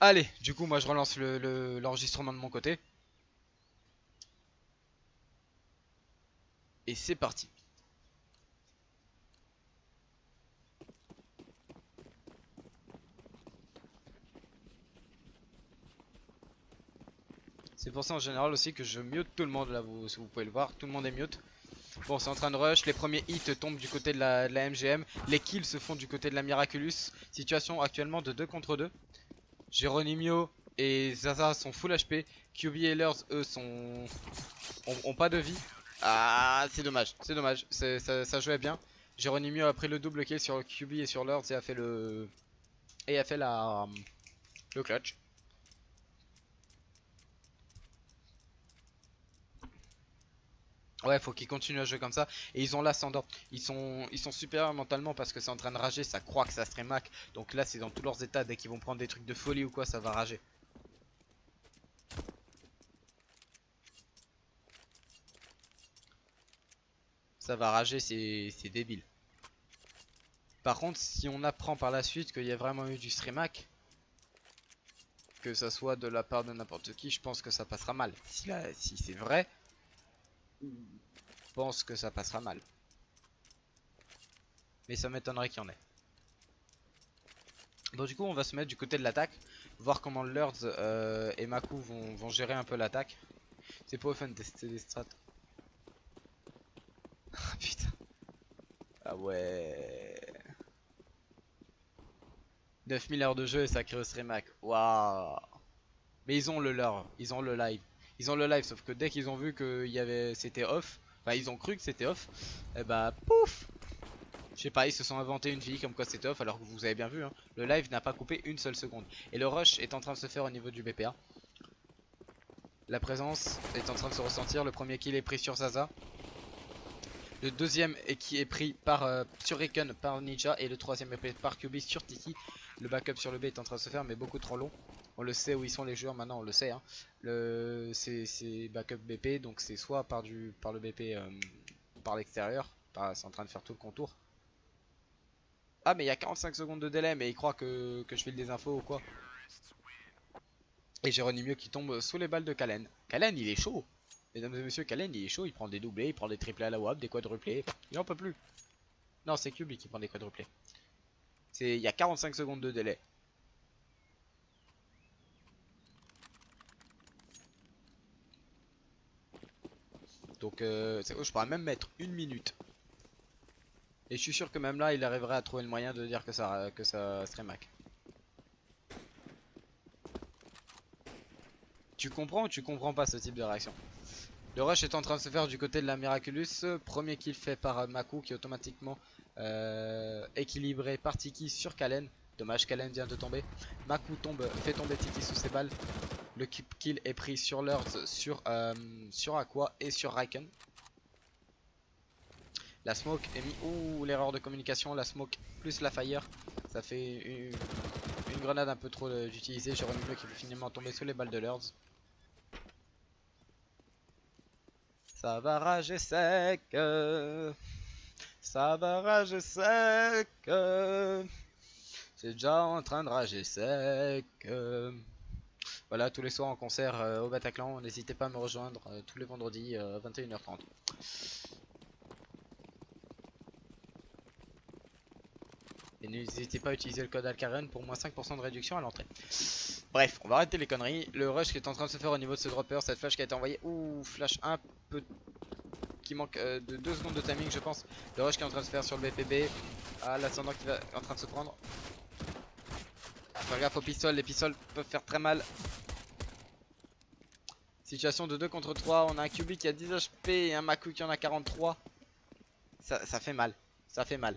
Allez, du coup moi je relance l'enregistrement de mon côté. Et c'est parti. C'est pour ça en général aussi que je mute tout le monde là, si vous pouvez le voir, tout le monde est mute. Bon, c'est en train de rush, les premiers hits tombent du côté de la MGM, les kills se font du côté de la Miraculous. Situation actuellement de 2 contre 2. Geronimo et Zaza sont full HP, QB et Lurs eux ont pas de vie. Ah, c'est dommage, ça jouait bien. Geronimo a pris le double kill sur QB et sur Lurs et a fait le clutch. Ouais, faut qu'ils continuent à jouer comme ça. Et ils ont l'ascendant. Ils sont supérieurs mentalement parce que c'est en train de rager. Ça croit que ça serait Mac. Donc là, c'est dans tous leurs états. Dès qu'ils vont prendre des trucs de folie ou quoi, ça va rager. Ça va rager, c'est débile. Par contre, si on apprend par la suite qu'il y a vraiment eu du streamac, que ça soit de la part de n'importe qui, je pense que ça passera mal. Si c'est vrai, je pense que ça passera mal. Mais ça m'étonnerait qu'il y en ait. Bon, du coup, on va se mettre du côté de l'attaque. Voir comment Lurds et Maku vont gérer un peu l'attaque. C'est pas fun de tester des strats. Ah putain. Ah ouais. 9000 heures de jeu et ça crée au streamac. Waouh. Mais ils ont le leur, ils ont le live. Ils ont le live, sauf que dès qu'ils ont vu que c'était off, enfin ils ont cru que c'était off, et bah pouf. Je sais pas, ils se sont inventés une vie comme quoi c'était off alors que vous avez bien vu, hein, le live n'a pas coupé une seule seconde. Et le rush est en train de se faire au niveau du BPA. La présence est en train de se ressentir, le premier kill est pris sur Zaza. Le deuxième qui est pris sur Riken par Ninja et le troisième est pris par QB sur Tiki. Le backup sur le B est en train de se faire mais beaucoup trop long. On le sait où ils sont les joueurs maintenant, on le sait. Hein. C'est backup BP donc c'est soit par le BP par l'extérieur, c'est en train de faire tout le contour. Ah mais il y a 45 secondes de délai mais il croit que je file des infos ou quoi. Et Geronimo qui tombe sous les balles de Kalen. Kalen il est chaud. Mesdames et messieurs, Kalen il est chaud, il prend des doublés, il prend des triplés à la WAP, des quadruplés, il en peut plus. Non, c'est Kubi qui prend des quadruplés. Il y a 45 secondes de délai. Donc je pourrais même mettre une minute. Et je suis sûr que même là, il arriverait à trouver le moyen de dire que ça serait Mac. Tu comprends ou tu comprends pas ce type de réaction? Le rush est en train de se faire du côté de la Miraculous. Premier kill fait par Maku qui est automatiquement équilibré par Tiki sur Kalen. Dommage, Kalen vient de tomber. Maku fait tomber Tiki sous ses balles. Le kill est pris sur Lurds, sur Aqua et sur Riken. La smoke est mise. Ouh, l'erreur de communication. La smoke plus la fire. Ça fait une grenade un peu trop d'utiliser. Geronimo qui peut finalement tomber sous les balles de Lurds. Ça va rager sec. Ça va rager sec. C'est déjà en train de rager sec. Voilà, tous les soirs en concert au Bataclan. N'hésitez pas à me rejoindre tous les vendredis 21h30. Et n'hésitez pas à utiliser le code Alcaren pour moins 5% de réduction à l'entrée. Bref, on va arrêter les conneries. Le rush qui est en train de se faire au niveau de ce dropper, cette flash qui a été envoyée. Ouh, flash un peu qui manque de 2 secondes de timing je pense. Le rush qui est en train de se faire sur le BPB. Ah, l'ascendant qui va en train de se prendre. Faire gaffe aux pistoles, les pistoles peuvent faire très mal. Situation de 2 contre 3, on a un QB qui a 10 HP et un Maku qui en a 43. Ça fait mal, ça fait mal.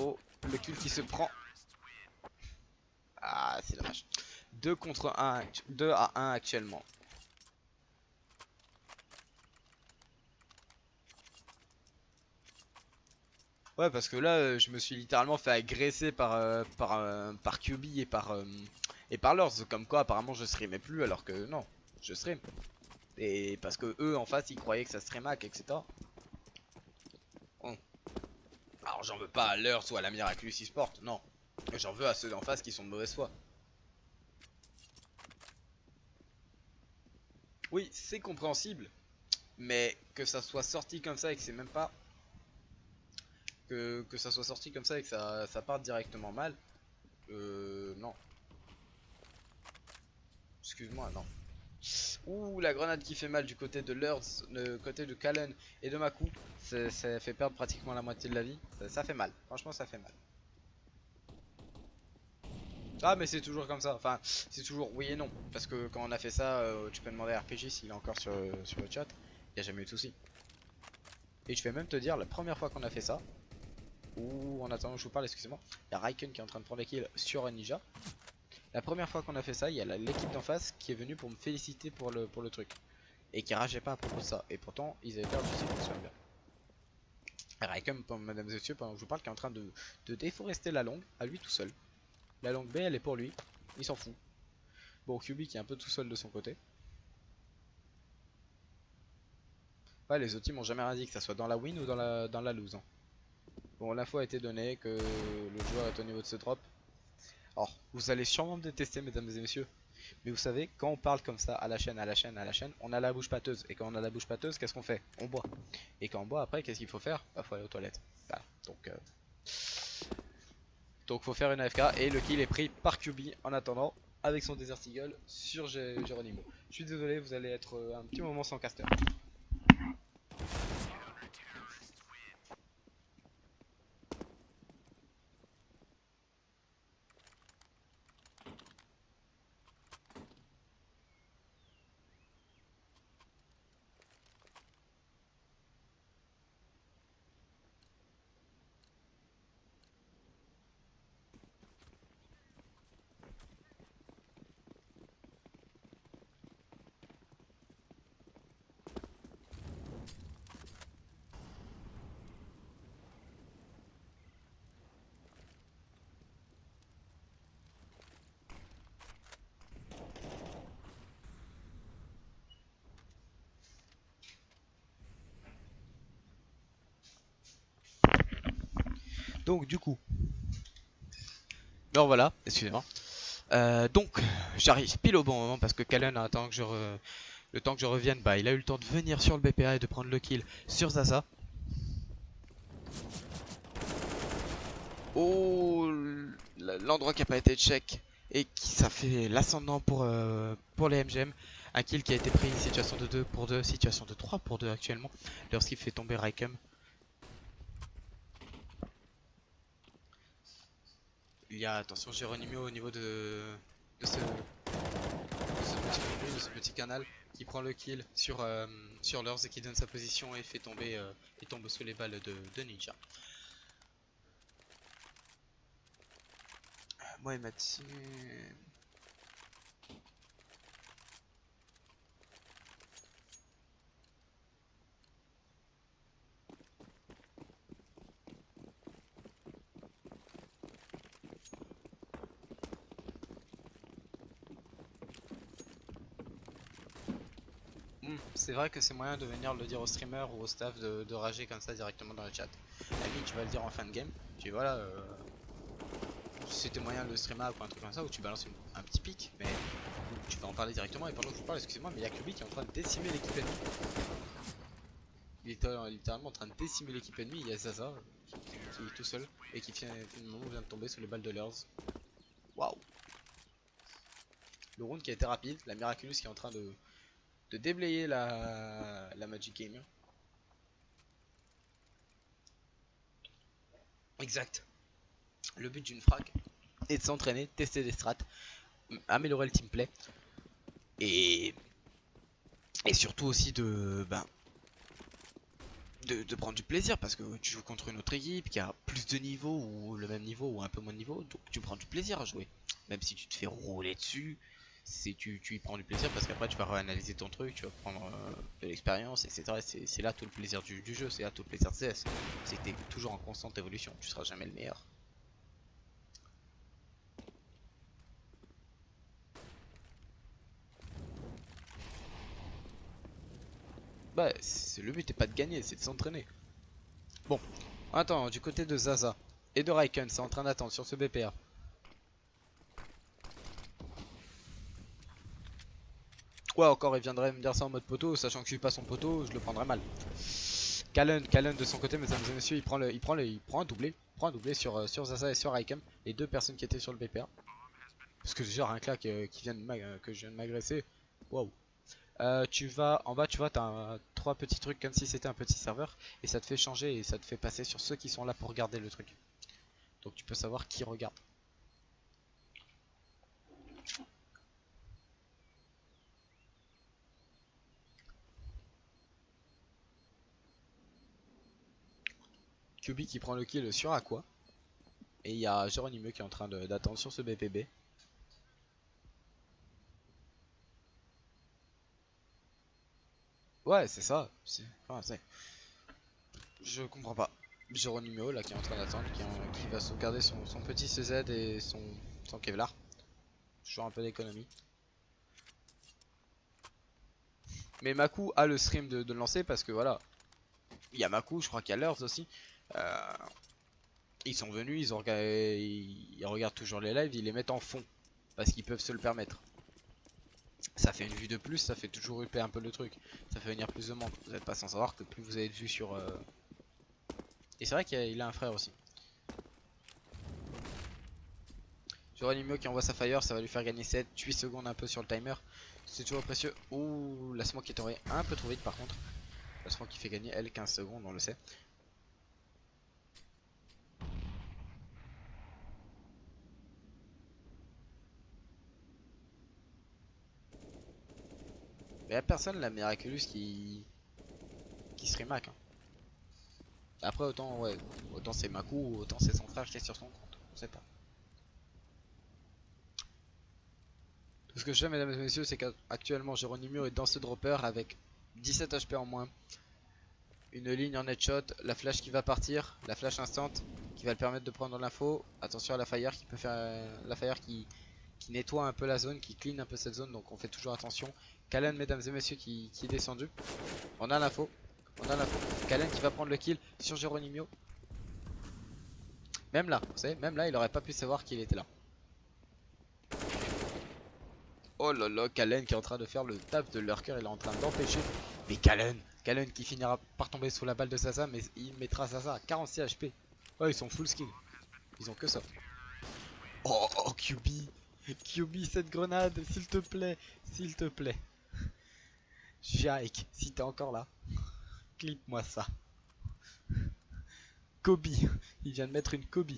Oh, le kill qui se prend. Ah, c'est dommage. 2 contre 1, 2 à 1 actuellement. Ouais, parce que là, je me suis littéralement fait agresser par QB et par Lords. Comme quoi, apparemment, je streamais plus, alors que non, je stream. Et parce que eux, en face, ils croyaient que ça streamac, etc. Bon. Alors, j'en veux pas à Lords ou à la Miraculous eSport, non. J'en veux à ceux d'en face qui sont de mauvaise foi. Oui, c'est compréhensible, mais que ça soit sorti comme ça et que c'est même pas que ça soit sorti comme ça et que ça parte directement mal. Non. Excuse-moi, non. Ouh, la grenade qui fait mal du côté de Lurz, du côté de Kallen et de Maku. Ça fait perdre pratiquement la moitié de la vie. Ça fait mal. Franchement, ça fait mal. Ah, mais c'est toujours comme ça. Enfin, c'est toujours oui et non. Parce que quand on a fait ça, tu peux demander à RPG s'il est encore sur le chat. Il n'y a jamais eu de souci. Et je vais même te dire, la première fois qu'on a fait ça, ou en attendant que je vous parle, excusez-moi, il y a Raiken qui est en train de prendre les kills sur un Ninja. La première fois qu'on a fait ça, il y a l'équipe d'en face qui est venue pour me féliciter pour le truc. Et qui rageait pas à propos de ça. Et pourtant, ils avaient perdu, si je me souviens bien. Et Raiken, mesdames et messieurs, pendant que je vous parle, qui est en train de déforester la longue, à lui tout seul. La longue B, elle est pour lui, il s'en fout. Bon, QB qui est un peu tout seul de son côté. Ouais, les autres teams m'ont jamais rien dit, que ça soit dans la win ou dans la lose. Hein. Bon, l'info a été donnée que le joueur est au niveau de ce drop. Alors, vous allez sûrement me détester, mesdames et messieurs. Mais vous savez, quand on parle comme ça à la chaîne, on a la bouche pâteuse. Et quand on a la bouche pâteuse, qu'est-ce qu'on fait? On boit. Et quand on boit, après, qu'est-ce qu'il faut faire? Bah, faut aller aux toilettes. Voilà. Donc faut faire une AFK. Et le kill est pris par QB en attendant, avec son Desert Eagle sur Geronimo. Je suis désolé, vous allez être un petit moment sans caster. Donc du coup, alors voilà, excusez-moi. Donc j'arrive pile au bon moment parce que Kallen attend que le temps que je revienne, bah il a eu le temps de venir sur le BPA et de prendre le kill sur Zaza. Oh, l'endroit qui a pas été check et qui ça fait l'ascendant pour les MGM. Un kill qui a été pris, situation de 2 pour 2, situation de 3 pour 2 actuellement, lorsqu'il fait tomber Raikem. Il y a, attention, Geronimo au niveau de ce petit canal qui prend le kill sur Lurs et qui donne sa position et fait tomber et tombe sous les balles de Ninja. Moi il m'a dit... C'est vrai que c'est moyen de venir le dire au streamer ou au staff de rager comme ça directement dans le chat. Ami, tu vas le dire en fin de game. Tu dis voilà, si c'était moyen le streamer ou un truc comme ça, où tu balances un petit pic, mais tu vas en parler directement. Et pendant que je vous parle, excusez-moi, mais il y a Kubi qui est en train de décimer l'équipe ennemie. Il est littéralement en train de décimer l'équipe ennemie. Il y a Zaza qui est tout seul et qui vient de tomber sous les balles de Lurs. Waouh! Le round qui a été rapide, la Miraculous qui est en train de déblayer la Magic Game. Exact. Le but d'une frac est de s'entraîner, tester des strats, améliorer le teamplay et surtout aussi de prendre du plaisir parce que tu joues contre une autre équipe qui a plus de niveau ou le même niveau ou un peu moins de niveau, donc tu prends du plaisir à jouer. Même si tu te fais rouler dessus, tu y prends du plaisir parce qu'après tu vas réanalyser ton truc, tu vas prendre de l'expérience, etc. C'est là tout le plaisir du jeu, c'est là tout le plaisir de CS. C'est que t'es toujours en constante évolution, tu seras jamais le meilleur. Bah, le but n'est pas de gagner, c'est de s'entraîner. Bon, attends, du côté de Zaza et de Raiken, c'est en train d'attendre sur ce BPA. Ouais, encore il viendrait me dire ça en mode poteau, sachant que je suis pas son poteau, je le prendrais mal. Kallen de son côté, mesdames et messieurs, il prend un doublé sur Zaza et sur Aikem, les deux personnes qui étaient sur le BPA. Parce que déjà rien que là que je viens de m'agresser, waouh. Tu vas en bas, tu vois, t'as trois petits trucs comme si c'était un petit serveur et ça te fait changer et ça te fait passer sur ceux qui sont là pour regarder le truc. Donc tu peux savoir qui regarde. QB qui prend le kill sur Aqua et il y a Geronimo qui est en train d'attendre sur ce BPB. Ouais, c'est ça. Je comprends pas. Geronimo là qui est en train d'attendre, qui va sauvegarder son petit CZ et son Kevlar. Toujours un peu d'économie. Mais Maku a le stream de le lancer parce que voilà. Il y a Maku, je crois qu'il y a Lurs aussi. Euh, Ils sont venus, ils regardent toujours les lives, ils les mettent en fond. Parce qu'ils peuvent se le permettre. Ça fait une vue de plus, ça fait toujours upper un peu le truc. Ça fait venir plus de monde. Vous n'êtes pas sans savoir que plus vous avez de vues sur... Et c'est vrai qu'il a un frère aussi. Geronimo qui envoie sa fire, ça va lui faire gagner 7-8 secondes un peu sur le timer. C'est toujours précieux. Ouh, la smoke est tombée un peu trop vite par contre. La smoke qui fait gagner elle 15 secondes, on le sait. Mais y'a personne la Miraculous qui se remarque. Hein. Après autant ouais, autant c'est Maku, autant c'est son frère qui est sur son compte. On sait pas. Tout ce que je sais mesdames et messieurs c'est qu'actuellement Geronimo est dans ce dropper avec 17 HP en moins. Une ligne en headshot, la flash qui va partir, la flash instant qui va le permettre de prendre l'info. Attention à la fire qui peut faire la fire qui nettoie un peu la zone, qui clean un peu cette zone, donc on fait toujours attention. Kallen mesdames et messieurs qui est descendu. On a l'info. On a l'info. Kallen qui va prendre le kill sur Geronimo. Même là, vous savez, même là il aurait pas pu savoir qu'il était là. Oh là là, Kallen qui est en train de faire le taf de lurker, il est en train d'empêcher. Mais Kallen qui finira par tomber sous la balle de Sasa, mais il mettra Sasa à 46 HP. Oh, ils sont full skill. Ils ont que ça. Oh, QB. QB, cette grenade, s'il te plaît. S'il te plaît. Jake, si t'es encore là, clip-moi ça. Kobe. Il vient de mettre une Kobe.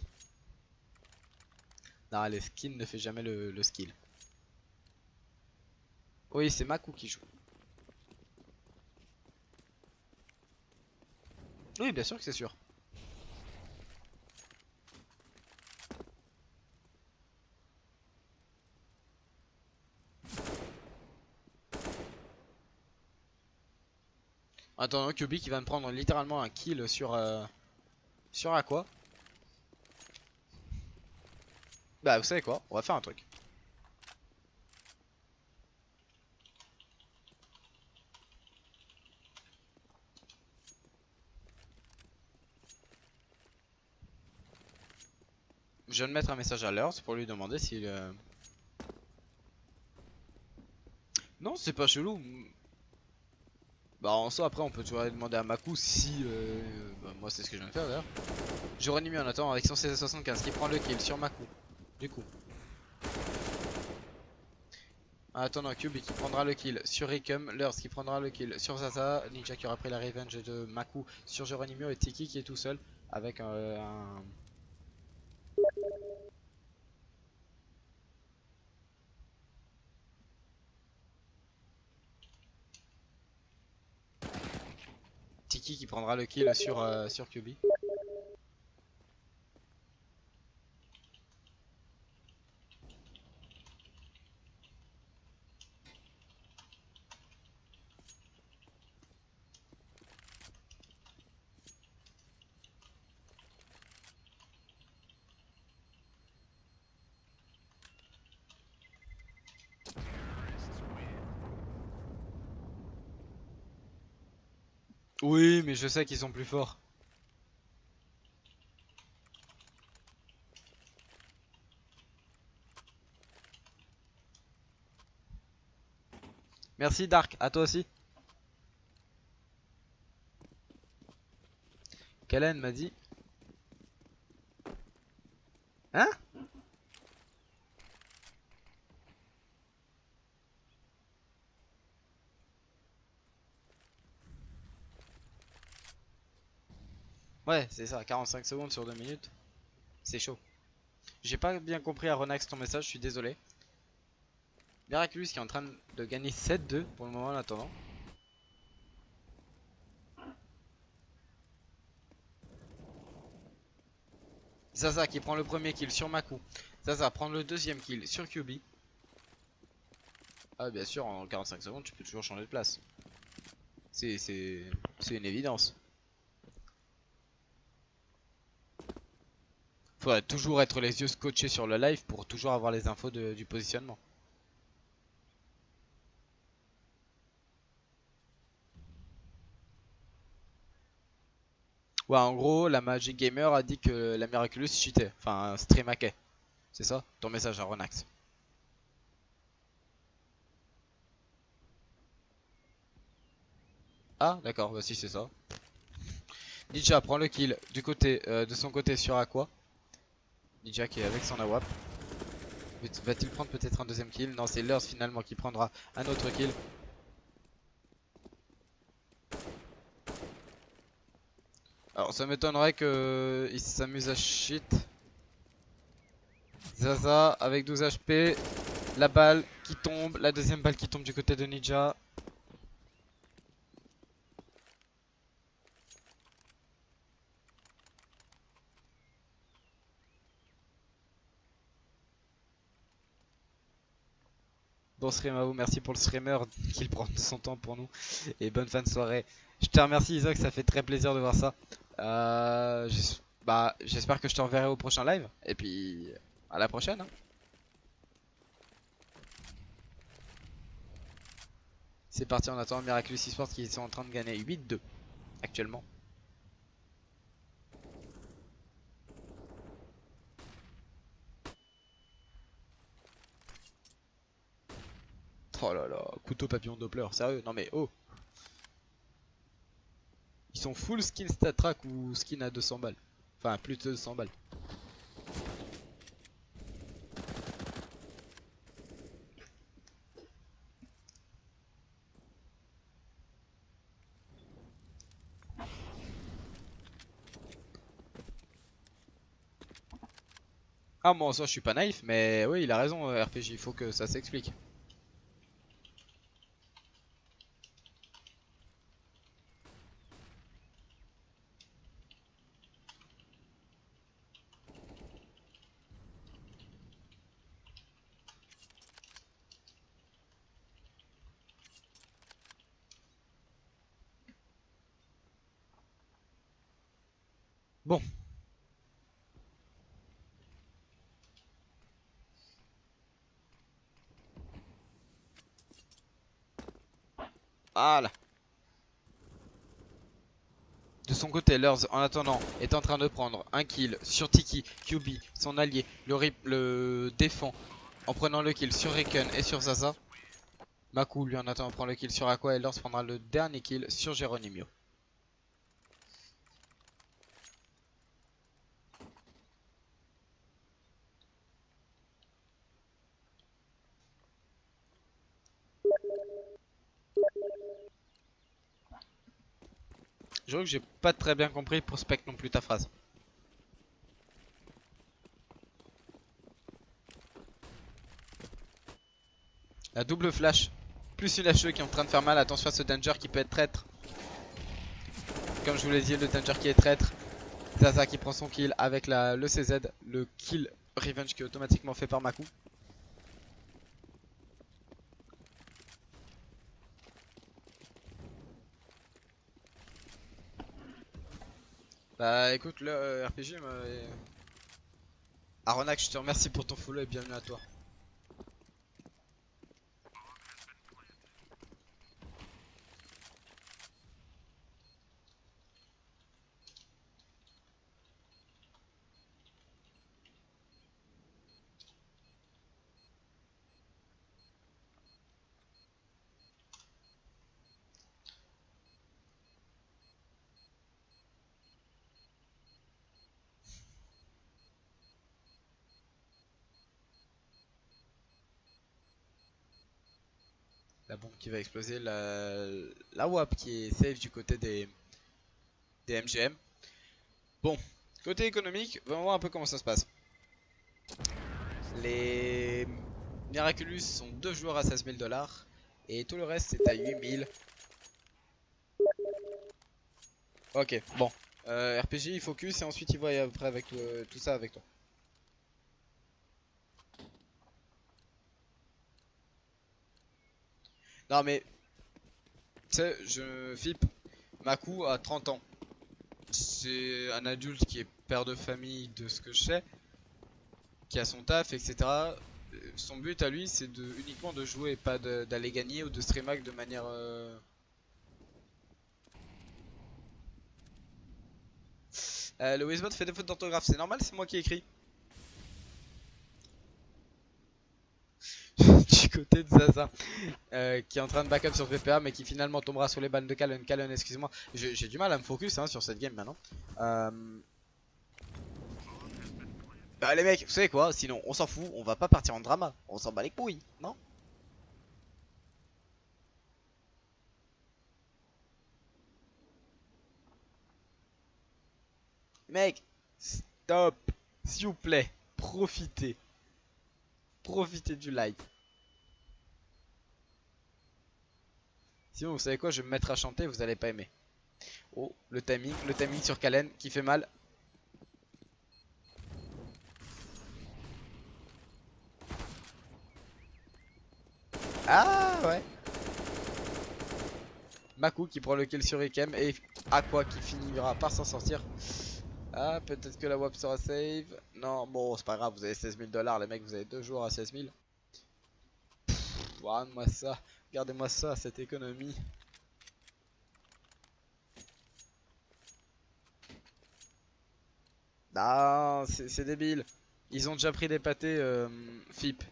Non, les skins ne fait jamais le skill. Oui, c'est Maku qui joue. Oui, bien sûr que c'est sûr. Attends, QB qui va me prendre littéralement un kill sur Aqua. Bah, vous savez quoi? On va faire un truc. Je vais de mettre un message à Lurs pour lui demander s'il... Non, c'est pas chelou. Bah en soi après on peut toujours aller demander à Maku si... bah, moi c'est ce que je viens de faire d'ailleurs. J'aurais mis en attendant avec son CS75 qui prend le kill sur Maku. Du coup. En attendant Cube qui prendra le kill sur Rikum, Lurs qui prendra le kill sur Zaza, Ninja qui aura pris la revenge de Maku sur Geronimo et Tiki qui est tout seul avec un... Tiki qui prendra le kill sur QB. Oui mais je sais qu'ils sont plus forts. Merci Dark, à toi aussi. Kalen m'a dit. Hein? Ouais, c'est ça, 45 secondes sur 2 minutes. C'est chaud. J'ai pas bien compris à Renax ton message, je suis désolé. Miraculous qui est en train de gagner 7-2 pour le moment en attendant. Zaza qui prend le premier kill sur Maku. Zaza prend le deuxième kill sur QB. Ah bien sûr en 45 secondes tu peux toujours changer de place. C'est une évidence. Faudrait toujours être les yeux scotchés sur le live pour toujours avoir les infos du positionnement. Ouais en gros la Magic Gamer a dit que la Miraculous cheatait. Enfin stream hackait. C'est ça ton message à Renax. Ah d'accord, bah si c'est ça. Ninja prend le kill du côté de son côté sur Aqua. Ninja qui est avec son AWAP. Va-t-il prendre peut-être un deuxième kill? Non, c'est Lurs finalement qui prendra un autre kill. Alors ça m'étonnerait qu'il s'amuse à shit. Zaza avec 12 HP. La balle qui tombe, la deuxième balle qui tombe du côté de Ninja. Bon stream à vous, merci pour le streamer qui prend son temps pour nous. Et bonne fin de soirée. Je te remercie Isaac, ça fait très plaisir de voir ça. J'espère que je te reverrai au prochain live. Et puis à la prochaine. Hein. C'est parti, on attend Miraculous Esports qui sont en train de gagner 8-2 actuellement. Oh là là, couteau papillon Doppler, sérieux, non mais oh. Ils sont full skin stat track ou skin à 200 balles. Enfin plus de 200 balles. Ah moi en soi je suis pas naïf mais oui il a raison RPG, il faut que ça s'explique. Bon. Voilà. De son côté, Lurs, en attendant, est en train de prendre un kill sur Tiki, QB, son allié, le défend en prenant le kill sur Riken et sur Zaza. Maku, lui, en attendant, prend le kill sur Aqua et Lurs prendra le dernier kill sur Geronimo. J'avoue que j'ai pas très bien compris pour spec non plus ta phrase. La double flash, plus une HE qui est en train de faire mal. Attention à ce danger qui peut être traître. Comme je vous l'ai dit, le danger qui est traître. Zaza qui prend son kill avec le CZ, le kill revenge qui est automatiquement fait par Maku. Bah écoute, le RPG, Aronak, je te remercie pour ton follow et bienvenue à toi. La bombe qui va exploser, la WAP qui est safe du côté des MGM. Bon, côté économique, on va voir un peu comment ça se passe. Les Miraculous sont 2 joueurs à 16 000 dollars et tout le reste c'est à 8 000. Ok, bon. RPG, il focus et ensuite il voit après avec tout ça avec toi. Non mais, tu sais, FIP, Maku a 30 ans. C'est un adulte qui est père de famille de ce que je sais, qui a son taf, etc. Son but à lui c'est uniquement de jouer, pas d'aller gagner ou de streamac de manière... le Wizbot fait des fautes d'orthographe, c'est normal, c'est moi qui ai écrit. Du côté de Zaza, qui est en train de backup sur VPA, mais qui finalement tombera sous les balles de Kalen. Kalen, excuse-moi, j'ai du mal à me focus hein, sur cette game maintenant. Bah les mecs, vous savez quoi, sinon on s'en fout, on va pas partir en drama, on s'en bat les couilles, non? Mec, stop, s'il vous plaît, profitez, profitez du live. Sinon vous savez quoi, je vais me mettre à chanter, vous allez pas aimer. Oh, le timing sur Kalen qui fait mal. Ah ouais. Maku qui prend le kill sur Ikem et Aqua qui finira par s'en sortir. Ah, peut-être que la WAP sera save. Non, bon, c'est pas grave, vous avez 16 000 dollars, les mecs, vous avez 2 jours à 16 000. Regardez-moi ça, regardez-moi ça, cette économie. Non, c'est débile. Ils ont déjà pris des pâtés, FIP.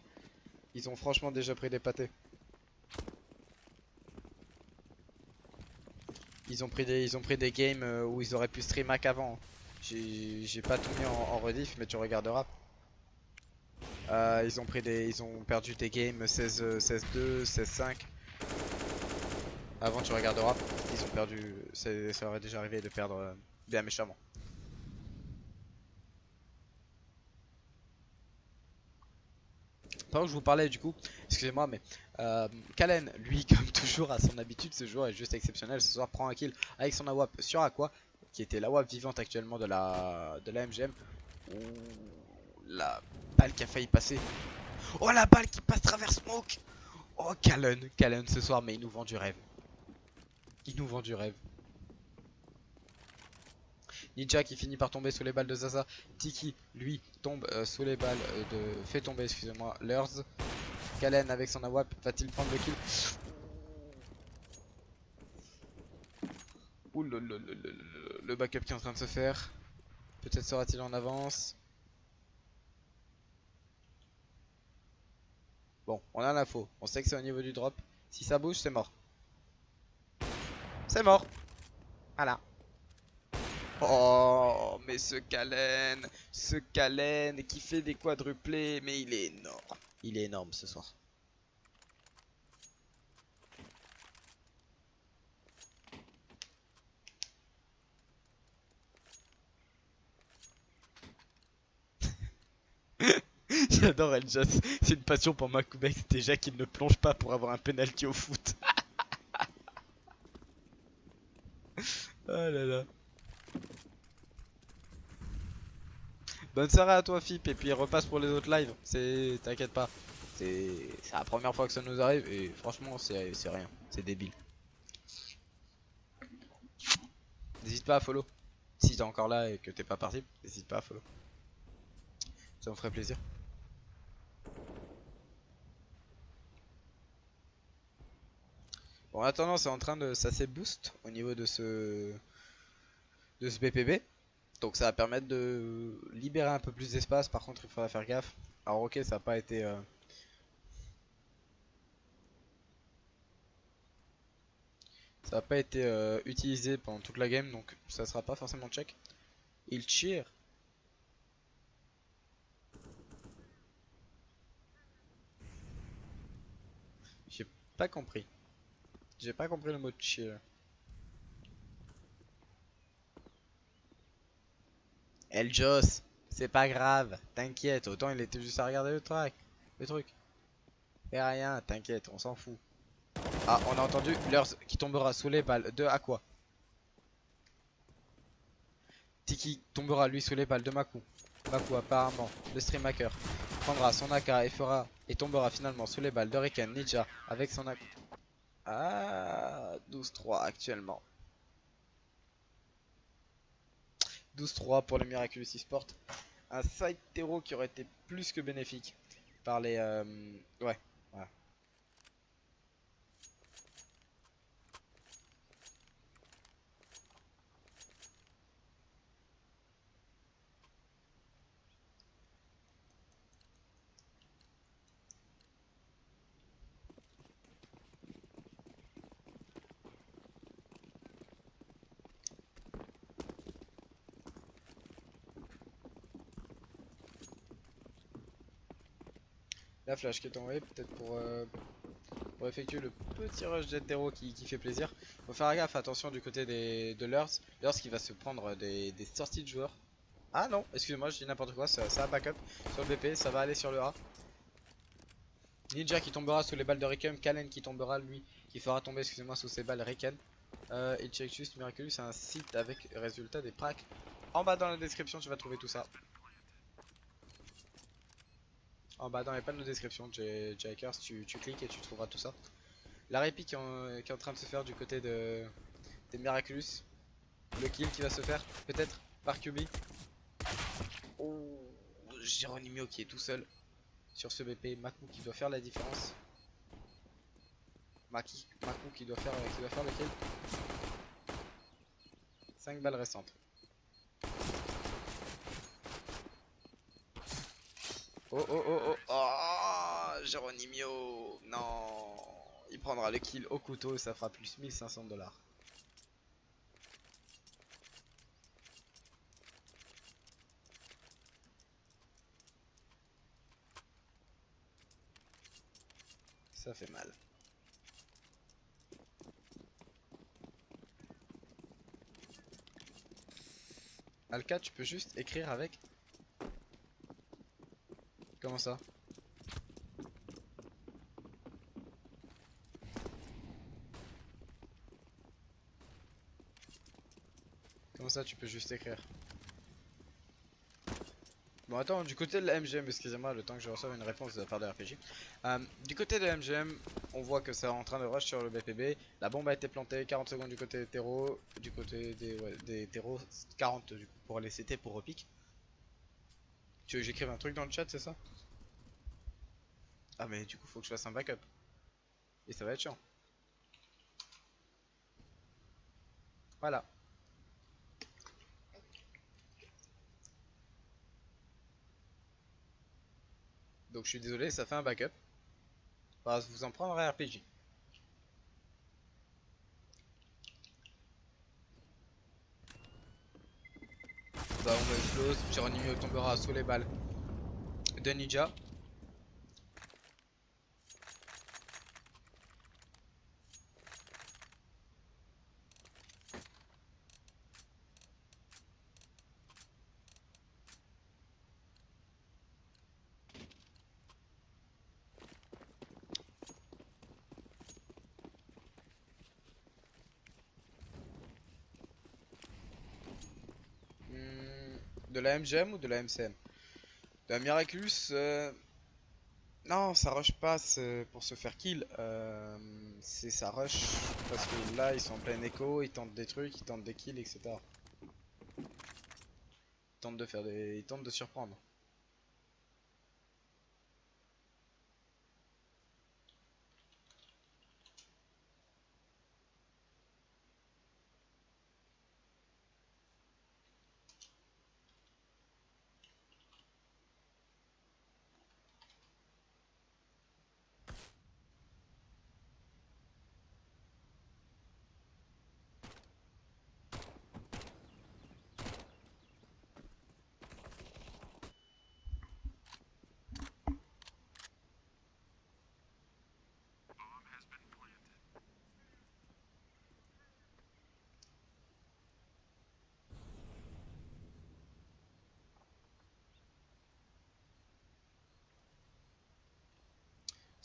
Ils ont franchement déjà pris des pâtés. Ils ont pris des games où ils auraient pu stream hack avant. J'ai pas tout mis en rediff, mais tu regarderas. Ils ont perdu des games 16-2, 16-5. Avant, tu regarderas. Ils ont perdu. Ça aurait déjà arrivé de perdre bien méchamment. Pendant que je vous parlais du coup, excusez-moi, mais Kalen, lui, comme toujours à son habitude, ce joueur est juste exceptionnel. Ce soir, prend un kill avec son AWAP sur Aqua, qui était l'AWAP vivante actuellement de la MGM. Ouh, la balle qui a failli passer. Oh, la balle qui passe travers Smoke. Oh, Kalen ce soir, mais il nous vend du rêve. Il nous vend du rêve. Ninja qui finit par tomber sous les balles de Zaza. Tiki, lui, tombe sous les balles fait tomber, excusez-moi, Lurs. Kalen avec son AWAP, va-t-il prendre le kill? Ouh le backup qui est en train de se faire. Peut-être sera-t-il en avance. Bon, on a l'info. On sait que c'est au niveau du drop. Si ça bouge, c'est mort. C'est mort. Voilà. Oh, mais ce Kalen qui fait des quadruplés, mais il est énorme. Il est énorme ce soir. J'adore Eljas, c'est une passion pour Makubex déjà qu'il ne plonge pas pour avoir un penalty au foot. Oh là là. Bonne soirée à toi Fip et puis repasse pour les autres lives. T'inquiète pas. C'est la première fois que ça nous arrive et franchement c'est rien. C'est débile. N'hésite pas à follow. Si t'es encore là et que t'es pas parti, n'hésite pas à follow. Ça me ferait plaisir. Bon, en attendant, c'est en train de. Ça s'est boost au niveau de ce BPB. Donc ça va permettre de libérer un peu plus d'espace. Par contre, il faudra faire gaffe. Alors, ok, ça n'a pas été. Ça n'a pas été utilisé pendant toute la game. Donc ça sera pas forcément check. Il cheer. Pas compris. J'ai pas compris le mot chill. El Jos, c'est pas grave, t'inquiète. Autant il était juste à regarder le truc. Fais rien, t'inquiète, on s'en fout. Ah, on a entendu l'heure qui tombera sous les balles de Aqua. Tiki tombera lui sous les balles de Maku. Maku apparemment, le stream hacker, prendra son AK et tombera finalement sous les balles de Riken Ninja avec son AK. Ah, 12-3 actuellement. 12-3 pour le Miraculous eSport. Un side terreau qui aurait été plus que bénéfique par les... ouais, voilà. La flash qui est envoyée peut-être pour effectuer le petit rush d'hétéro qui fait plaisir. Faut faire gaffe, attention du côté de Lurs. Lurs qui va se prendre des sorties de joueurs. Ah non, excusez-moi, je dis n'importe quoi, ça a backup sur le BP, ça va aller sur le A. Ninja qui tombera sous les balles de Riken, Kalen qui tombera lui, qui fera tomber, excusez-moi, sous ses balles Riken. Et check juste Miraculous, c'est un site avec résultat des pracs. En bas dans la description, tu vas trouver tout ça. En bas dans les panneaux de description, Hackers, tu cliques et tu trouveras tout ça. La répit qui est en train de se faire du côté des Miraculous. Le kill qui va se faire, peut-être, par QB. Oh, Geronimo qui est tout seul sur ce BP. Maku qui doit faire la différence. Maku qui doit faire le kill. 5 balles restantes. Oh oh oh oh oh, Geronimo. Non, il prendra le kill au couteau, ça fera plus 1500$. Ça fait mal. Alka, tu peux juste écrire avec. Comment ça? Comment ça, tu peux juste écrire? Bon, attends, du côté de la MGM, excusez-moi, le temps que je reçoive une réponse de la part de RPG. Du côté de la MGM, on voit que c'est en train de rush sur le BPB. La bombe a été plantée, 40 secondes du côté des terreaux, du côté des terreaux, 40 du coup, pour les CT pour repique. Tu veux que j'écrive un truc dans le chat, c'est ça? Ah, mais du coup, faut que je fasse un backup. Et ça va être chiant. Voilà. Donc je suis désolé, ça fait un backup. Bah, vous en prendrez RPG. Bah, on me explose, Geronimo tombera sous les balles de Ninja. De la MGM ou de la MCM? De la Miraculous, non, ça rush pas pour se faire kill. C'est ça rush parce que là ils sont en plein écho, ils tentent des trucs, ils tentent des kills, etc. Ils tentent de surprendre.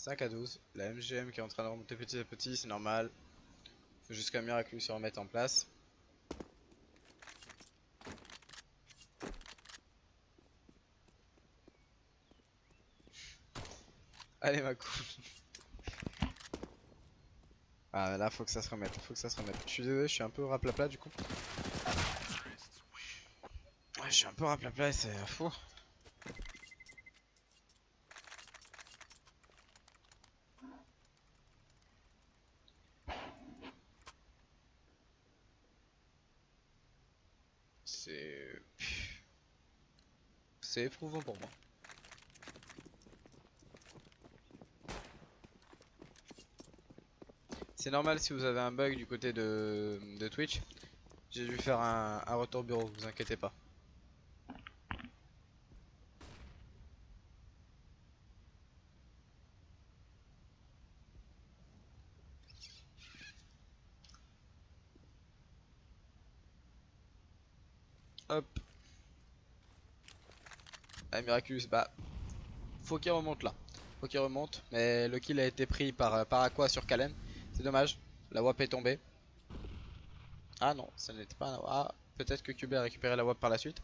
5 à 12. La MGM qui est en train de remonter petit à petit, c'est normal. Faut juste qu'un miracle se remette en place. Allez ma coupe. Ah là faut que ça se remette, faut que ça se remette. Je suis désolé, je suis un peu raplapla du coup. Ouais, je suis un peu raplapla et c'est fou. C'est éprouvant pour moi. C'est normal si vous avez un bug du côté de Twitch. J'ai dû faire un retour bureau, vous inquiétez pas. Hop. Ah, Miraculous, bah faut qu'il remonte là. Faut qu'il remonte. Mais le kill a été pris par Aqua sur Kalen. C'est dommage. La WAP est tombée. Ah non, ça n'était pas un... Ah, peut-être que QB a récupéré la WAP par la suite.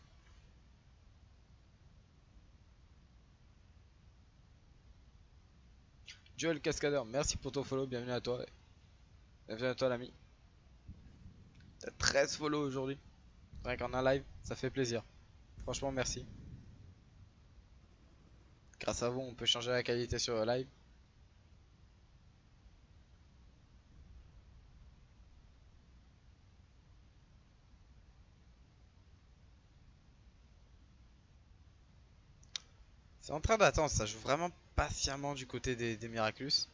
Joel Cascadeur, merci pour ton follow, bienvenue à toi. Bienvenue à toi l'ami. T'as 13 follow aujourd'hui. Rien qu'en un live, ça fait plaisir. Franchement merci. Grâce à vous, on peut changer la qualité sur le live. C'est en train d'attendre, ça joue vraiment patiemment du côté des Miraculous.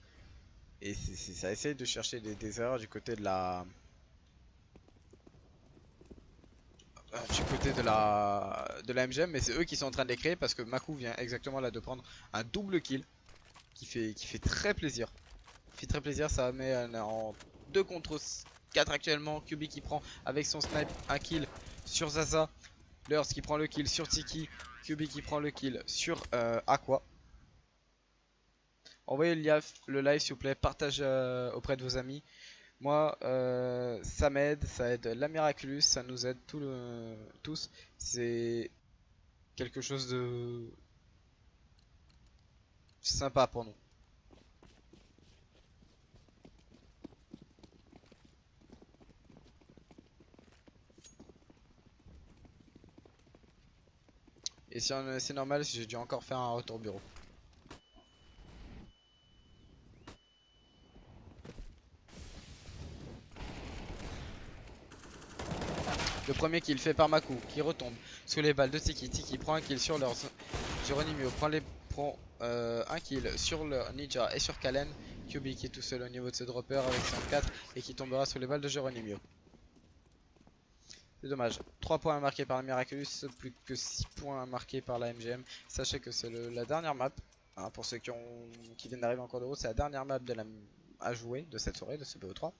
Et ça essaye de chercher des erreurs du côté de la MGM, mais c'est eux qui sont en train de les créer parce que Maku vient exactement là de prendre un double kill qui fait très plaisir. Qui fait très plaisir, ça met en 2 contre 4 actuellement. Kubi qui prend avec son snipe un kill sur Zaza. Lurs qui prend le kill sur Tiki. Kubi qui prend le kill sur Aqua. Envoyez le live s'il vous plaît, partagez auprès de vos amis. Moi, ça m'aide, ça aide la Miraculous, ça nous aide tous. C'est quelque chose de sympa pour nous. Et si c'est normal, si j'ai dû encore faire un retour bureau. Le premier kill fait par Maku qui retombe sous les balles de Tiki. Tiki prend un kill sur leur Geronimo prend un kill sur leur Ninja et sur Kalen. Kubi qui est tout seul au niveau de ce dropper avec 104 et qui tombera sous les balles de Geronimo. C'est dommage. 3 points marqués par la Miraculous, plus que 6 points marqués par la MGM. Sachez que c'est la dernière map. Hein, pour ceux qui viennent d'arriver en cours de route, c'est la dernière map à jouer de cette soirée, de ce BO3.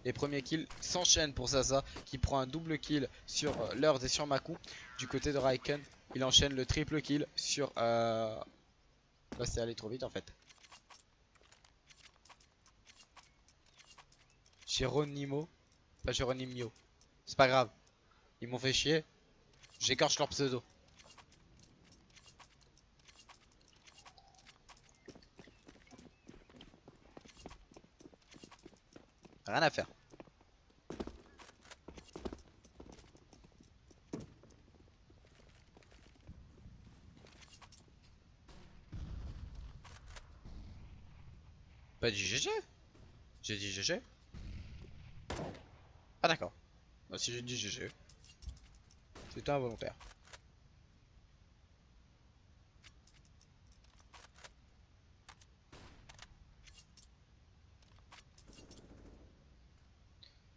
Les premiers kills s'enchaînent pour Zaza qui prend un double kill sur Lurs et sur Maku. Du côté de Raiken, il enchaîne le triple kill sur... Là c'est allé trop vite en fait. Geronimo. Pas Geronimo. C'est pas grave. Ils m'ont fait chier. J'écorche leur pseudo. Rien à faire. Pas dit GG. J'ai dit GG. Ah d'accord. Bah, si j'ai dit GG. C'était involontaire.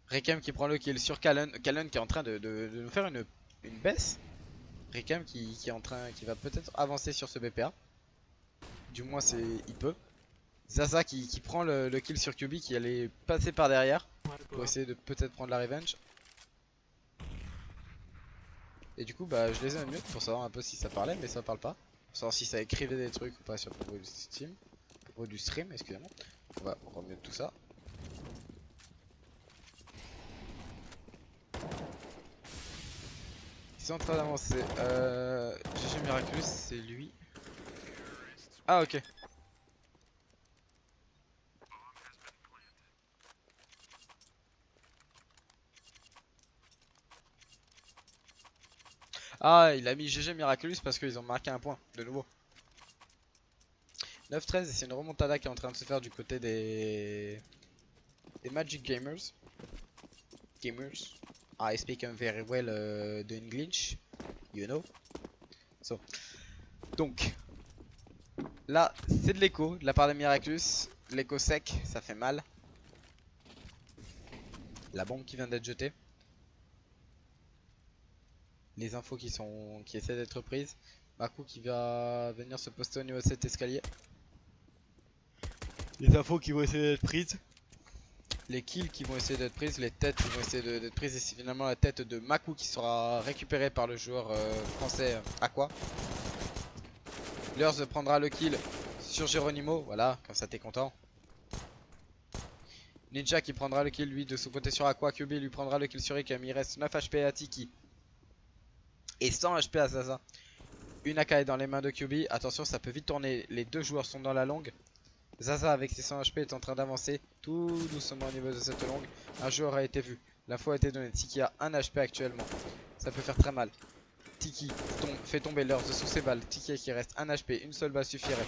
Rekem qui prend le kill sur Kalen. Kalen qui est en train de nous faire une baisse. Rekem qui va peut-être avancer sur ce BPA. Du moins, il peut. Zaza qui prend le kill sur QB, qui allait passer par derrière pour essayer de peut-être prendre la revenge. Et du coup, bah, je les ai un mute pour savoir un peu si ça parlait, mais ça parle pas. Pour savoir si ça écrivait des trucs ou pas sur propos du Steam. Propos du stream, excusez-moi. On va remettre tout ça. Ils sont en train d'avancer. GG Miraculous, c'est lui. Ah, ok. Ah, il a mis GG Miraculous parce qu'ils ont marqué un point, de nouveau. 9-13, et c'est une remontada qui est en train de se faire du côté des Magic Gamers. I speak very well the English, you know. So. Donc, là, c'est de l'écho de la part de Miraculous. L'écho sec, ça fait mal. La bombe qui vient d'être jetée. Les infos qui essaient d'être prises. Maku qui va venir se poster au niveau de cet escalier. Les infos qui vont essayer d'être prises. Les kills qui vont essayer d'être prises. Les têtes qui vont essayer d'être prises. Et c'est finalement la tête de Maku qui sera récupérée par le joueur français Aqua. Lurs prendra le kill sur Geronimo. Voilà, comme ça t'es content. Ninja qui prendra le kill lui de son côté sur Aqua. QB lui prendra le kill sur Ikem. Il reste 9 HP à Tiki. Et 100 HP à Zaza. Une Akai dans les mains de QB. Attention, ça peut vite tourner. Les deux joueurs sont dans la longue. Zaza avec ses 100 HP est en train d'avancer tout doucement au niveau de cette longue. Un joueur a été vu. L'info a été donnée. Tiki a 1 HP actuellement. Ça peut faire très mal. Tiki fait tomber Lurs sous ses balles. Tiki qui reste 1 HP. Une seule balle suffirait.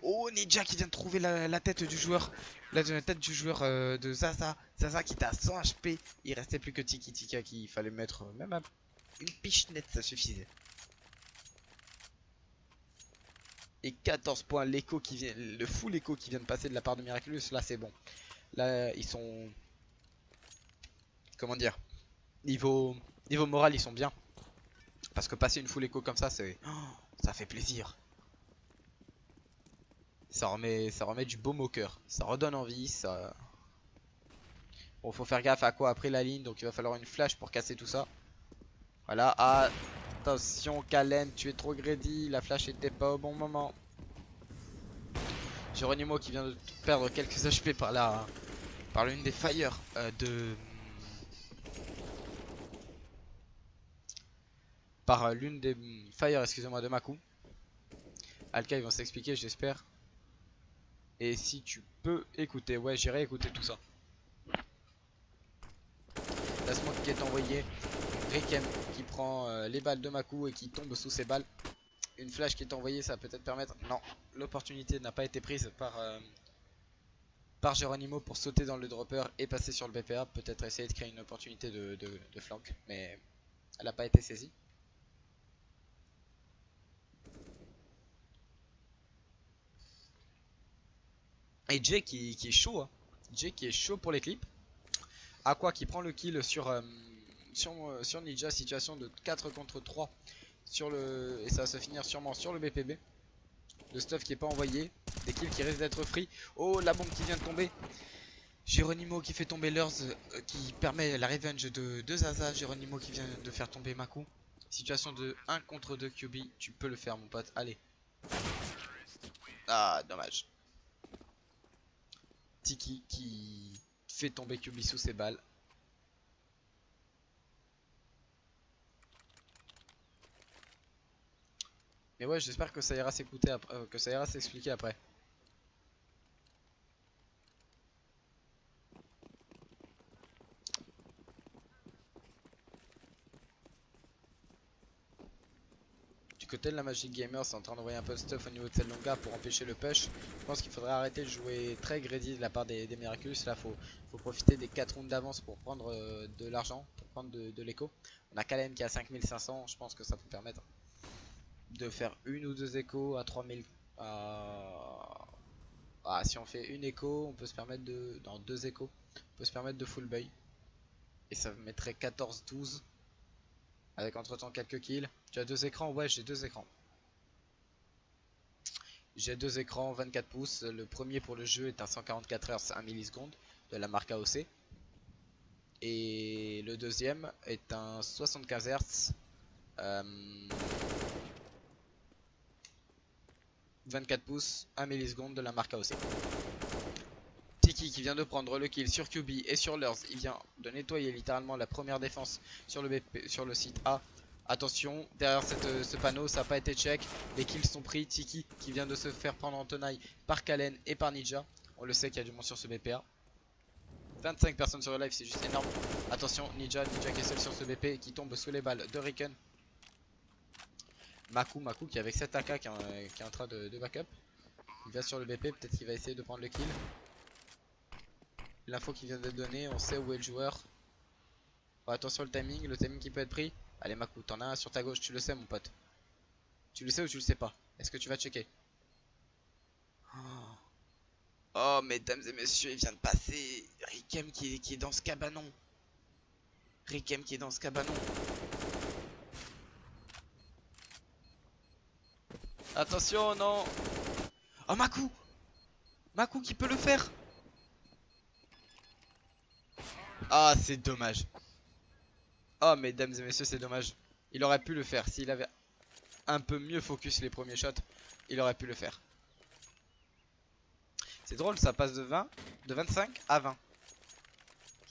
Oh, Ninja qui vient de trouver la tête du joueur. La tête du joueur de Zaza. Zaza qui était à 100 HP. Il restait plus que Tiki. Tiki qu'il fallait mettre même à une pichenette, ça suffisait. Et 14 points, l'écho qui vient, le full écho qui vient de passer de la part de Miraculous, là c'est bon. Là ils sont, comment dire, niveau moral ils sont bien. Parce que passer une full écho comme ça, c'est, ça fait plaisir. Ça remet du baume au cœur. Ça redonne envie, ça. Bon, faut faire gaffe à quoi après la ligne, donc il va falloir une flash pour casser tout ça. Voilà, attention Kalen, tu es trop greedy, la flash était pas au bon moment. Geronimo qui vient de perdre quelques HP par l'une des fires l'une des fires, excusez-moi, de Maku. Alka ils vont s'expliquer, j'espère. Et si tu peux écouter, ouais, j'irai écouter tout ça. La smoke qui est envoyée, Rekem qui prend les balles de Maku et qui tombe sous ses balles. Une flash qui est envoyée, ça va peut-être permettre. Non, l'opportunité n'a pas été prise par Geronimo pour sauter dans le dropper et passer sur le BPA. Peut-être essayer de créer une opportunité de flank, mais elle n'a pas été saisie. Et Jay qui est chaud, hein. Jay qui est chaud pour les clips. Aqua qui prend le kill sur Ninja, situation de 4 contre 3 et ça va se finir sûrement sur le BPB. Le stuff qui est pas envoyé, des kills qui risquent d'être free. Oh, la bombe qui vient de tomber. Geronimo qui fait tomber Lurs, qui permet la revenge de Zaza. Geronimo qui vient de faire tomber Maku. Situation de 1 contre 2 QB, tu peux le faire mon pote, allez. Ah, dommage. Tiki qui fait tomber QB sous ses balles. Mais ouais, j'espère que ça ira s'écouter que ça ira s'expliquer après. Du côté de la Magic Gamer, c'est en train d'envoyer un peu de stuff au niveau de cette longa pour empêcher le push. Je pense qu'il faudrait arrêter de jouer très greedy de la part des Miraculous. Là, faut profiter des 4 rounds d'avance pour prendre de l'argent, pour prendre de l'écho. On a Kalem qui a 5500, je pense que ça peut permettre de faire une ou deux échos à 3000. Si on fait une écho, on peut se permettre de. Dans deux échos, on peut se permettre de full buy. Et ça mettrait 14-12. Avec entre temps quelques kills. Tu as deux écrans? Ouais, j'ai deux écrans. J'ai deux écrans 24 pouces. Le premier pour le jeu est un 144 Hz 1 milliseconde de la marque AOC. Et le deuxième est un 75 Hz 24 pouces 1 milliseconde de la marque AOC. Tiki qui vient de prendre le kill sur QB et sur Lurs. Il vient de nettoyer littéralement la première défense sur le, BP, sur le site A. Attention, derrière ce panneau, ça n'a pas été check. Les kills sont pris. Tiki qui vient de se faire prendre en tenaille par Kalen et par Ninja. On le sait qu'il y a du monde sur ce BPA. 25 personnes sur le live, c'est juste énorme. Attention, Ninja qui est seul sur ce BP qui tombe sous les balles de Riken. Maku qui est avec 7 AK qui est en train de backup. Il va sur le BP, peut-être qu'il va essayer de prendre le kill. L'info qui vient d'être donnée, on sait où est le joueur. Oh, attention le timing qui peut être pris. Allez Maku, t'en as un sur ta gauche, tu le sais mon pote. Tu le sais ou tu le sais pas? Est-ce que tu vas checker? Oh mesdames et messieurs, il vient de passer Rikem qui est dans ce cabanon. Rikem qui est dans ce cabanon. Attention, non. Oh Maku qui peut le faire. Ah c'est dommage. Oh mesdames et messieurs, c'est dommage. Il aurait pu le faire s'il avait un peu mieux focus les premiers shots. Il aurait pu le faire. C'est drôle, ça passe de 25 à 20.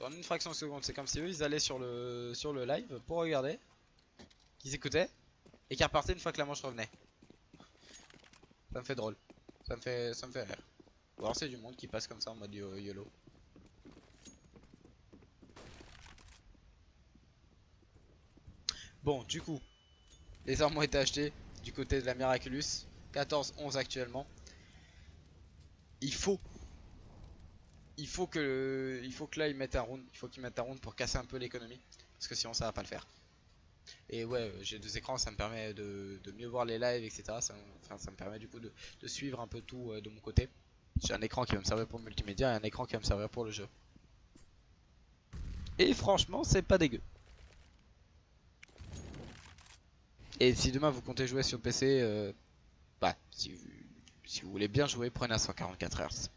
En une fraction de seconde. C'est comme si eux ils allaient sur le live pour regarder, qu'ils écoutaient et qu'ils repartaient une fois que la manche revenait. Ça me fait drôle. Ça me fait rire. Ou alors c'est du monde qui passe comme ça en mode YOLO. Bon, du coup, les armes ont été achetées du côté de la Miraculous. 14-11 actuellement. Il faut que là ils mettent un round. Il faut qu'ils mettent un round pour casser un peu l'économie. Parce que sinon ça va pas le faire. Et ouais, j'ai deux écrans, ça me permet de mieux voir les lives, etc. Ça me permet du coup de suivre un peu tout de mon côté. J'ai un écran qui va me servir pour le multimédia et un écran qui va me servir pour le jeu. Et franchement, c'est pas dégueu. Et si demain vous comptez jouer sur PC, bah, si vous voulez bien jouer, prenez à 144 Hz.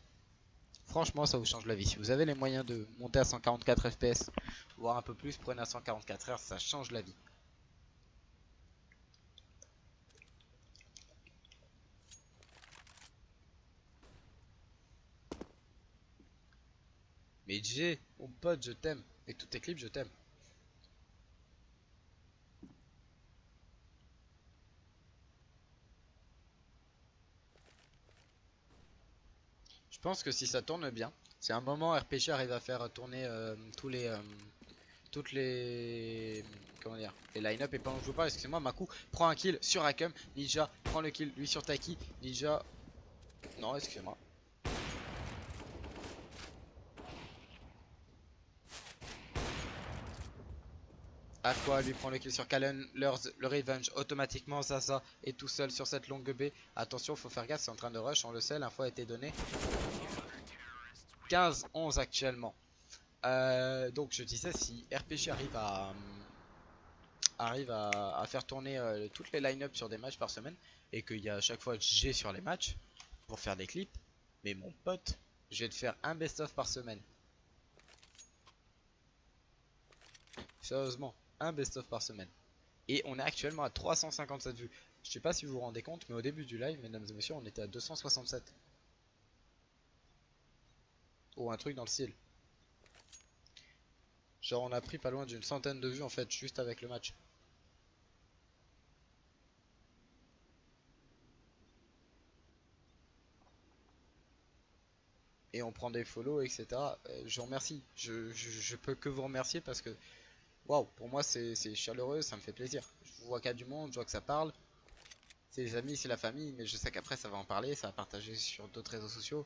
Franchement, ça vous change la vie. Si vous avez les moyens de monter à 144 FPS, voire un peu plus, prenez à 144 Hz, ça change la vie. Mais Jay, mon pote, je t'aime. Et tous tes clips, je t'aime. Je pense que si ça tourne bien, si à un moment RPG arrive à faire tourner toutes les comment dire, les line-up et pendant que je vous parle, excusez-moi, Maku prend un kill sur Hakem, Ninja prend le kill lui sur Taki, Ninja, non excusez-moi. Aqua lui prend le kill sur Kalen, le revenge automatiquement, Zaza est tout seul sur cette longue B. Attention, faut faire gaffe, c'est en train de rush, on le sait, l'info a été donnée. 15-11 actuellement. Donc je disais, si RPG arrive à faire tourner toutes les line-up sur des matchs par semaine et qu'il y a à chaque fois G sur les matchs pour faire des clips, mais mon pote, je vais te faire un best-of par semaine. Sérieusement, un best-of par semaine. Et on est actuellement à 357 vues. Je sais pas si vous vous rendez compte, mais au début du live, mesdames et messieurs, on était à 267. Ou un truc dans le style. Genre on a pris pas loin d'une centaine de vues en fait, juste avec le match. Et on prend des follow, etc. Je vous remercie. Je peux que vous remercier parce que waouh, pour moi c'est chaleureux, ça me fait plaisir. Je vois qu'il y a du monde, je vois que ça parle. C'est les amis, c'est la famille, mais je sais qu'après ça va en parler, ça va partager sur d'autres réseaux sociaux.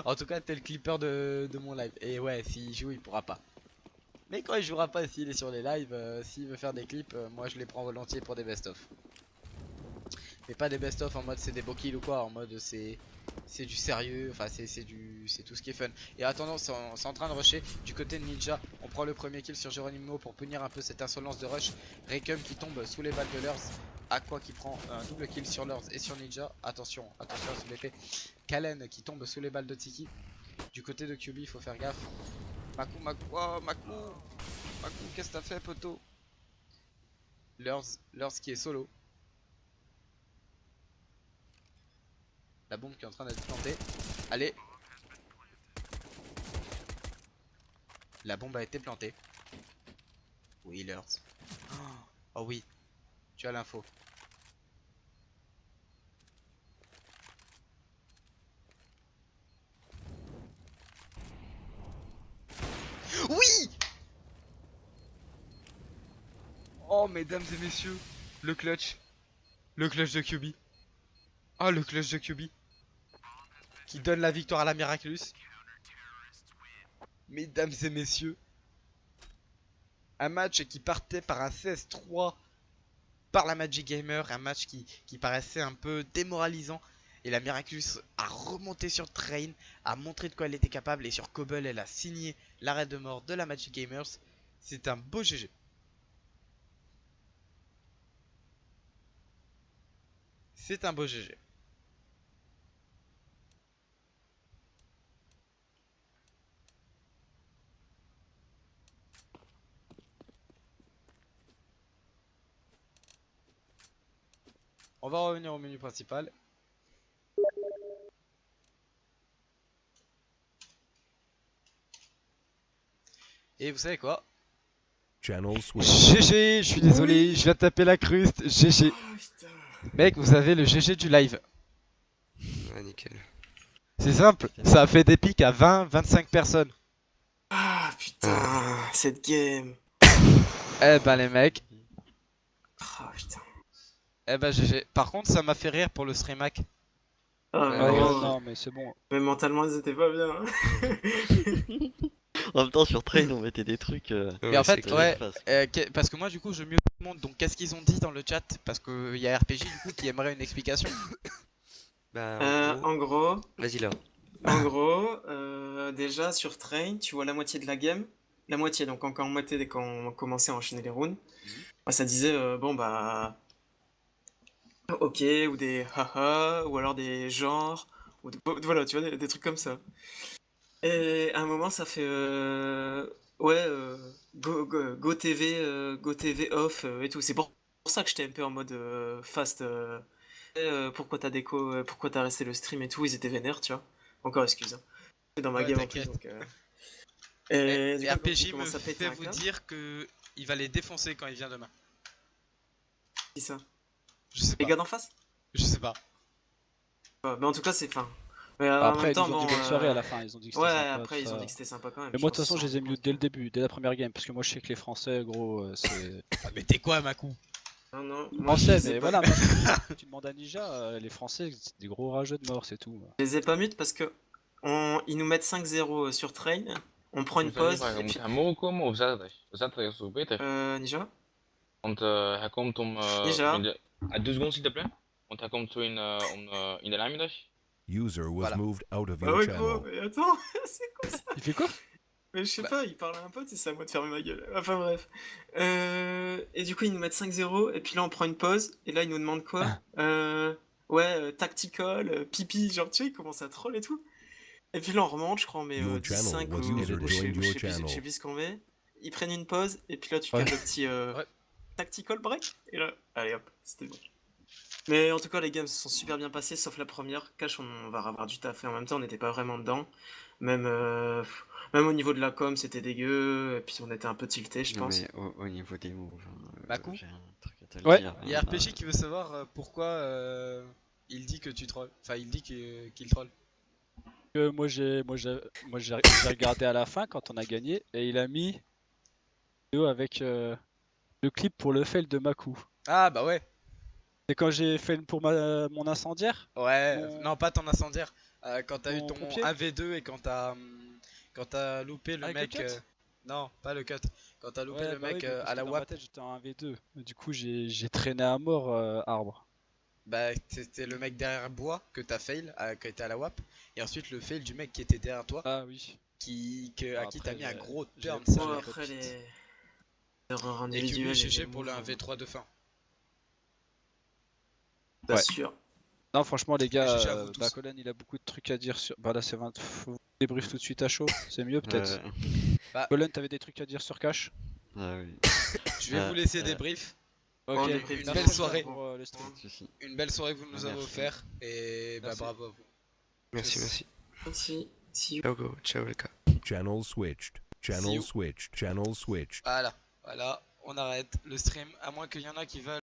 En tout cas, t'es le clipper de mon live. Et ouais, s'il joue, il pourra pas. Mais quand il jouera pas, s'il est sur les lives, s'il veut faire des clips, moi je les prends volontiers pour des best-of. Et pas des best-of en mode c'est des beaux kills ou quoi, en mode c'est du sérieux, enfin c'est tout ce qui est fun. Et attendant, c'est en train de rusher du côté de Ninja. On prend le premier kill sur Geronimo pour punir un peu cette insolence de rush. Raycum qui tombe sous les balles de Lurs. Aqua qui prend un double kill sur Lurs et sur Ninja. Attention, attention à sous l'épée. Kalen qui tombe sous les balles de Tiki. Du côté de QB, il faut faire gaffe. Makou, oh Makou, qu'est-ce que t'as fait, poto? Lurs qui est solo. La bombe qui est en train d'être plantée. Allez. La bombe a été plantée. Oui, Lurs. Oh oui, tu as l'info. Oui! Oh, mesdames et messieurs, le clutch. Le clutch de QB. Oh, le clutch de QB. Qui donne la victoire à la Miraculous. Mesdames et messieurs. Un match qui partait par un 16-3 par la Magic Gamer. Un match qui paraissait un peu démoralisant. Et la Miraculous a remonté sur Train, a montré de quoi elle était capable. Et sur Cobble, elle a signé l'arrêt de mort de la Magic Gamers. C'est un beau GG. C'est un beau GG. On va revenir au menu principal. Et vous savez quoi? GG, je suis désolé, je viens de taper la cruste. GG. Mec, vous avez le GG du live. Ouais, nickel. C'est simple, ça a fait des pics à 20-25 personnes. Ah putain, cette game. Eh ben les mecs, Ah putain. eh ben GG. Par contre, ça m'a fait rire pour le streamac. Ah, Ouais, vraiment, non, mais c'est bon. mais mentalement ils étaient pas bien. En même temps, sur Train, on mettait des trucs. Mais en fait, c'est ouais, clair. parce que moi du coup je mute tout le monde. Donc qu'est-ce qu'ils ont dit dans le chat? Parce qu'il y a RPG du coup qui aimerait une explication. Bah, En gros, vas-y là. déjà sur Train, tu vois la moitié de la game. La moitié, donc encore moitié dès qu'on commençait à enchaîner les rounds. Bah, ça disait, bon bah. Ok, ou des haha, ou alors des genres, ou voilà, tu vois, des trucs comme ça. Et à un moment, ça fait ouais, go TV, go TV off et tout. C'est pour ça que j'étais un peu en mode fast. Pourquoi t'as déco, pourquoi t'as resté le stream et tout, ils étaient vénères, tu vois. Encore excuse. Hein. C'est dans ma Ouais, game en plus, t'inquiète. donc. Et Du coup, quand il RPG me commence à péter fait un vous câble, dire que il va les défoncer quand il vient demain. qui ça? Je sais Les pas. gars d'en face? Je sais pas. Mais en tout cas, c'est fin. Mais en Après, même ils temps, nous ont bon. dit bonne soirée à la fin, ils ont dit que c'était Ouais, sympa. après, tout ils ont ça. dit que c'était sympa quand même. Mais je moi, de pense toute façon, je qu'ils les ai s'en mute rendent dès le compte début, dès la première game, parce que moi, je sais que les Français, gros, c'est. Ah, mais t'es quoi, Makou? Non, non, moi je Français, les ai mais pas. voilà, moi, tu demandes à Ninja, les Français, c'est des gros rageux de mort, c'est tout. Je les ai pas mute parce que ils nous mettent 5-0 sur Train, on prend une pause, Je et moet puis... hem mogen komen of zaterdag? Zaterdag is toch beter? Ninja? Want hij komt om, Ninja? deux secondes s'il te plaît. Want hij komt zo in de namiddag. User was Voilà. moved out of Bah your ouais, gros, channel. mais attends, c'est quoi ça? Il fait quoi? Mais je sais Bah. pas, il parle à un pote et c'est à moi de fermer ma gueule. Enfin bref. Et du coup, ils nous mettent 5-0, et puis là, on prend une pause, et là, ils nous demandent quoi? Tactical, pipi, genre, tu sais, ils commencent à troll et tout. Et puis là, on remonte, je crois, on met Your 10-5 channel was ou user je sais joined your je sais channel. plus ce qu'on met. Ils prennent une pause, et puis là, tu Ouais. calmes le petit Ouais. tactical break, et là, allez hop, c'était bon. Mais en tout cas, les games se sont super bien passés, sauf la première. Cash, on va avoir du taf, et en même temps, on n'était pas vraiment dedans. Même, même au niveau de la com, c'était dégueu, et puis on était un peu tilté, je Non, pense. mais au niveau des mots, Makou j'ai un truc à te Ouais. dire. Il y a RPG qui veut savoir pourquoi il dit que tu trolls. Enfin, il dit qu'il troll. J'ai regardé à la fin quand on a gagné, et il a mis une vidéo avec le clip pour le fail de Makou. Ah, bah ouais. C'est quand j'ai fait pour mon incendiaire. Ouais, Mon- non, pas ton incendiaire. Quand t'as eu mon ton pompier 1v2 et quand t'as loupé le Avec le mec. cut Non, pas le cut. Quand t'as loupé Ouais, le bah oui, mec mais parce à que la dans ma WAP. tête, j'étais en 1v2. Du coup, j'ai traîné à mort arbre. Bah, c'était le mec derrière bois que t'as fail, qui était à la WAP. Et ensuite, le fail du mec qui était derrière toi, Ah oui. à qui t'as Après, mis un gros j'ai- turn. j'ai- ça, Bon, là. après les erreurs Et tu individuelles. lui et GG les pour le moves, 1v3 de fin. Pas Ouais. sûr. Non, franchement, les gars, GG à vous tous. Bacolan, il a beaucoup de trucs à dire sur. Bah là, c'est 20. Faut débrief tout de suite à chaud. C'est mieux, peut-être. Ouais. Bacolan, t'avais des trucs à dire sur Cash? Ah oui. Je vais vous laisser débrief. Bon, Ok, on débrief une tout belle le monde, soirée. bon. pour le stream. Pas de soucis. Une belle soirée que vous nous avez Merci. offert. Et bah, Merci. bravo à vous. Merci, Yes. merci. Merci. See you. Ciao, go. Ciao, les gars. Channel switched. See you. Channel switched. Channel switched. Voilà, on arrête le stream. À moins qu'il y en a qui veulent.